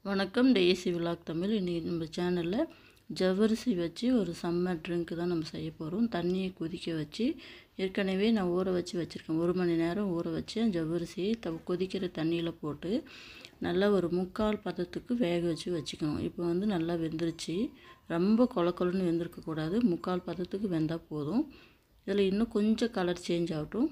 வணக்கம். Daisy vlog Tamil. இன்றைக்கி நம்ம சேனலில் ஜவ்வரிசி வச்சு ஒரு சம்மர் ட்ரிங்க் தான் நம்ம செய்ய போகிறோம். தண்ணியை கொதிக்க வச்சு ஏற்கனவே நான் ஊற வச்சு வச்சுருக்கேன். 1 மணி நேரம் ஊற வச்சு ஜவ்வரிசியை கொதிக்கிற தண்ணியில் போட்டு நல்லா ஒரு 3/4 பதத்துக்கு வேக வச்சு வச்சுக்கணும். இப்போ நல்லா வெந்துருச்சு. ரொம்ப கொலன்னு வெந்திருக்கக்கூடாது. 3/4 பதத்துக்கு வெந்தால் போதும். இதில் இன்னும் கொஞ்சம் கலர் சேஞ்ச் ஆகட்டும்.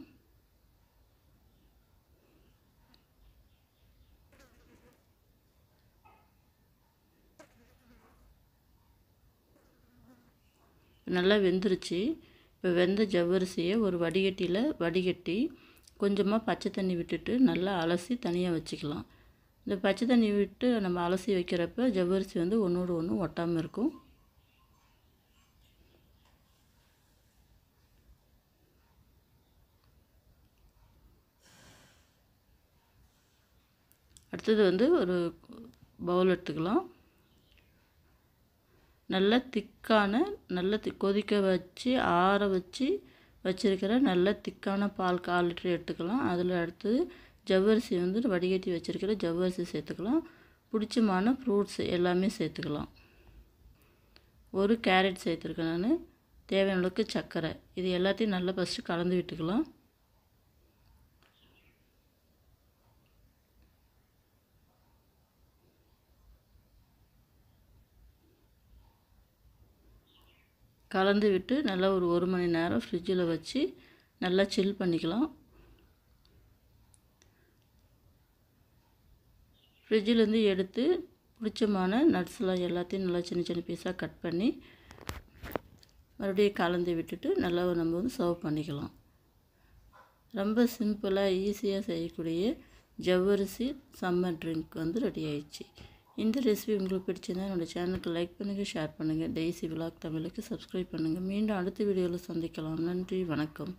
நல்லா வெந்துருச்சு. இப்போ வெந்த ஜவ்வரிசியை ஒரு வடிகட்டியில் வடிகட்டி கொஞ்சமாக பச்சை தண்ணி விட்டுட்டு நல்லா அலசி தனியாக வச்சுக்கலாம். இந்த பச்சை தண்ணி விட்டு நம்ம அலசி வைக்கிறப்ப ஜவ்வரிசி ஒன்றோடு ஒன்று ஒட்டாமல் இருக்கும். அடுத்தது ஒரு பவுல் எடுத்துக்கலாம். நல்ல திக்கான கொதிக்க வச்சு ஆற வச்சு வச்சுருக்கிற நல்ல திக்கான பால் 1/4 லிட்டர் எடுத்துக்கலாம். அதில் அடுத்து ஜவ்வரிசி வடிகட்டி வச்சுருக்கிற ஜவ்வரிசி சேர்த்துக்கலாம். பிடிச்சமான ஃப்ரூட்ஸ் எல்லாமே சேர்த்துக்கலாம். ஒரு கேரட் சேர்த்துருக்கேன் நான். தேவையான அளவுக்கு சர்க்கரை. இது எல்லாத்தையும் நல்லா ஃபஸ்ட்டு கலந்து விட்டுக்கலாம். கலந்து விட்டு நல்லா ஒரு 1 மணி நேரம் ஃப்ரிட்ஜில் வச்சு நல்லா சில் பண்ணிக்கலாம். ஃப்ரிட்ஜிலேருந்து எடுத்து பிடிச்சமான நட்ஸ்லாம் எல்லாத்தையும் நல்லா சின்ன சின்ன பீஸாக கட் பண்ணி மறுபடியும் கலந்து விட்டுட்டு நல்லா நம்ம சர்வ் பண்ணிக்கலாம். ரொம்ப சிம்பிளாக ஈஸியாக செய்யக்கூடிய ஜவ்வரிசி சம்மர் ட்ரிங்க் ரெடி ஆயிடுச்சு. இந்த ரெசிபி உங்களுக்கு பிடிச்சிருந்தா என்னோடய சேனலுக்கு லைக் பண்ணுங்கள், ஷேர் பண்ணுங்கள். டெய்ஸி விலாக் தமிழுக்கு சப்ஸ்கிரைப் பண்ணுங்கள். மீண்டும் அடுத்த வீடியோவில் சந்திக்கலாம். நன்றி, வணக்கம்.